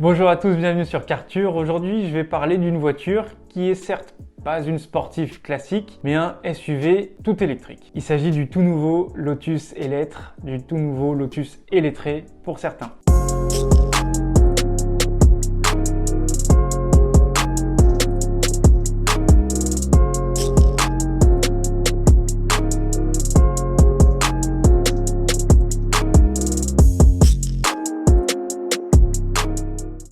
Bonjour à tous, bienvenue sur Carture. Aujourd'hui, je vais parler d'une voiture qui est certes pas une sportive classique, mais un SUV tout électrique. Il s'agit du tout nouveau Lotus Eletre, du tout nouveau Lotus Eletre pour certains.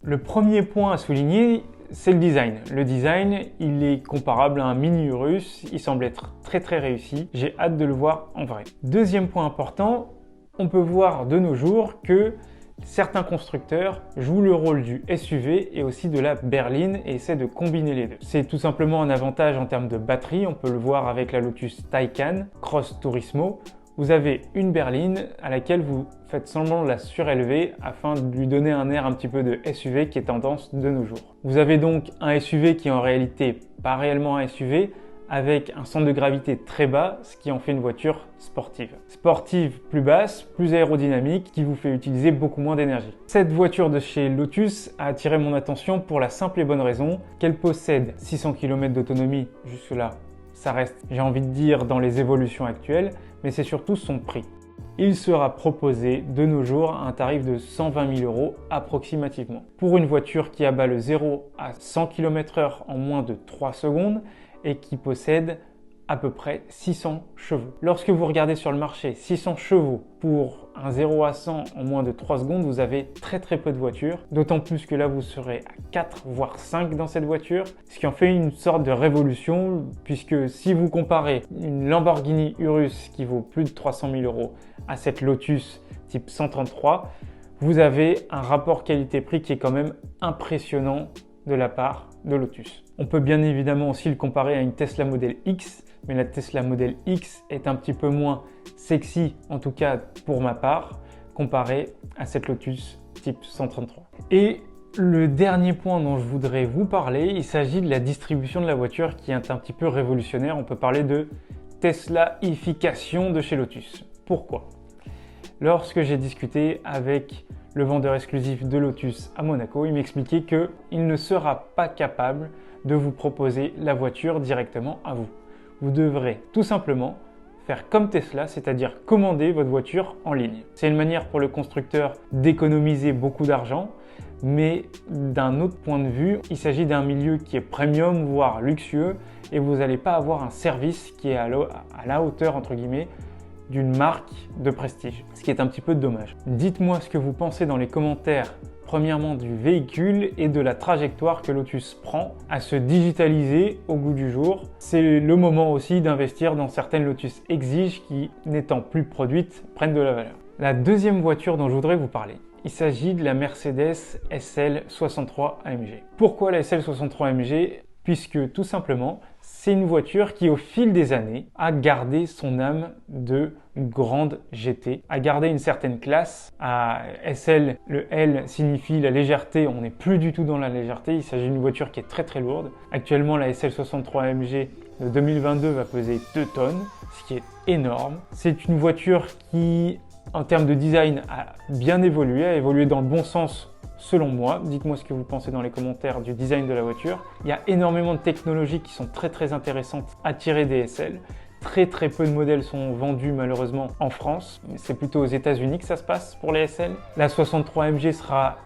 Le premier point à souligner, c'est le design. Le design, il est comparable à un mini Urus, il semble être très réussi. J'ai hâte de le voir en vrai. Deuxième point important, on peut voir de nos jours que certains constructeurs jouent le rôle du SUV et aussi de la berline et essaient de combiner les deux. C'est tout simplement un avantage en termes de batterie, on peut le voir avec la Lotus Taycan Cross Turismo. Vous avez une berline à laquelle vous faites semblant de la surélever afin de lui donner un air un petit peu de SUV qui est tendance de nos jours. Vous avez donc un SUV qui est en réalité pas réellement un SUV avec un centre de gravité très bas, ce qui en fait une voiture sportive. Sportive plus basse, plus aérodynamique, qui vous fait utiliser beaucoup moins d'énergie. Cette voiture de chez Lotus a attiré mon attention pour la simple et bonne raison qu'elle possède 600 km d'autonomie, jusque là. Ça reste, j'ai envie de dire, dans les évolutions actuelles, mais c'est surtout son prix. Il sera proposé de nos jours à un tarif de 120 000 € approximativement. Pour une voiture qui abat le 0 à 100 km/h en moins de 3 secondes et qui possède à peu près 600 chevaux. Lorsque vous regardez sur le marché 600 chevaux pour un 0 à 100 en moins de 3 secondes, vous avez très peu de voitures, d'autant plus que là vous serez à 4 voire 5 dans cette voiture, ce qui en fait une sorte de révolution puisque si vous comparez une Lamborghini Urus qui vaut plus de 300 000 € à cette Lotus type 133, vous avez un rapport qualité-prix qui est quand même impressionnant de la part de Lotus. On peut bien évidemment aussi le comparer à une Tesla Model X, mais la Tesla Model X est un petit peu moins sexy, en tout cas pour ma part, comparé à cette Lotus type 133. Et le dernier point dont je voudrais vous parler, il s'agit de la distribution de la voiture qui est un petit peu révolutionnaire. On peut parler de Teslaification de chez Lotus. Pourquoi ? Lorsque j'ai discuté avec le vendeur exclusif de Lotus à Monaco, il m'expliquait qu'il ne sera pas capable de vous proposer la voiture directement à vous. Vous devrez tout simplement faire comme Tesla, c'est-à-dire commander votre voiture en ligne. C'est une manière pour le constructeur d'économiser beaucoup d'argent, mais d'un autre point de vue, il s'agit d'un milieu qui est premium, voire luxueux, et vous n'allez pas avoir un service qui est à la hauteur, entre guillemets, d'une marque de prestige, ce qui est un petit peu dommage. Dites-moi ce que vous pensez dans les commentaires, premièrement du véhicule et de la trajectoire que Lotus prend à se digitaliser au goût du jour. C'est le moment aussi d'investir dans certaines Lotus Exige qui, n'étant plus produites, prennent de la valeur. La deuxième voiture dont je voudrais vous parler, il s'agit de la Mercedes SL63 AMG. Pourquoi la SL63 AMG ? Puisque tout simplement, c'est une voiture qui au fil des années a gardé son âme de grande GT, a gardé une certaine classe. À SL, le L signifie la légèreté, on n'est plus du tout dans la légèreté, il s'agit d'une voiture qui est très lourde. Actuellement, la SL63 AMG de 2022 va peser 2 tonnes, ce qui est énorme. C'est une voiture qui, en termes de design, a bien évolué, a évolué dans le bon sens selon moi. Dites-moi ce que vous pensez dans les commentaires du design de la voiture. Il y a énormément de technologies qui sont très intéressantes à tirer des SL. Très peu de modèles sont vendus malheureusement en France. C'est plutôt aux États-Unis que ça se passe pour les SL. La 63 AMG sera,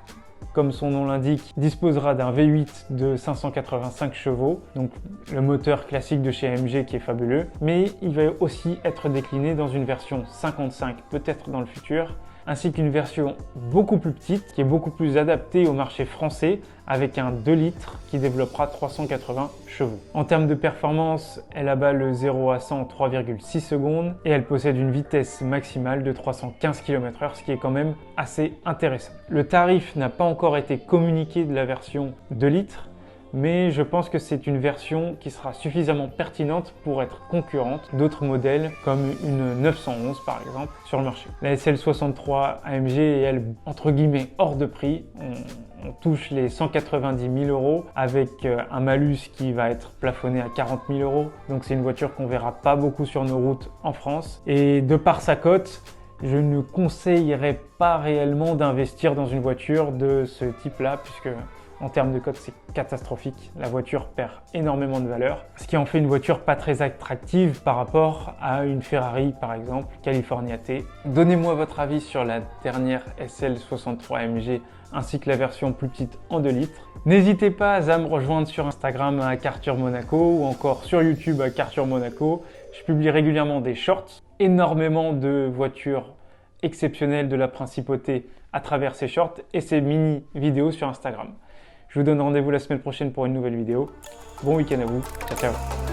comme son nom l'indique, disposera d'un V8 de 585 chevaux, donc le moteur classique de chez AMG qui est fabuleux, mais il va aussi être décliné dans une version 55, peut-être dans le futur, ainsi qu'une version beaucoup plus petite, qui est beaucoup plus adaptée au marché français, avec un 2 litres qui développera 380 chevaux. En termes de performance, elle abat le 0 à 100 en 3,6 secondes et elle possède une vitesse maximale de 315 km/h, ce qui est quand même assez intéressant. Le tarif n'a pas encore été communiqué de la version 2 litres, mais je pense que c'est une version qui sera suffisamment pertinente pour être concurrente d'autres modèles comme une 911 par exemple sur le marché. La SL63 AMG est elle entre guillemets hors de prix. On touche les 190 000 € avec un malus qui va être plafonné à 40 000 €. Donc c'est une voiture qu'on verra pas beaucoup sur nos routes en France. Et de par sa cote, Je ne conseillerais pas réellement d'investir dans une voiture de ce type-là, puisque en termes de code, c'est catastrophique. La voiture perd énormément de valeur, ce qui en fait une voiture pas très attractive par rapport à une Ferrari, par exemple, California T. Donnez-moi votre avis sur la dernière SL63 AMG ainsi que la version plus petite en 2 litres. N'hésitez pas à me rejoindre sur Instagram à Kartur Monaco ou encore sur YouTube à Kartur Monaco. Je publie régulièrement des shorts, énormément de voitures exceptionnelles de la principauté à travers ces shorts et ces mini vidéos sur Instagram. Je vous donne rendez-vous la semaine prochaine pour une nouvelle vidéo. Bon week-end à vous. Ciao, ciao.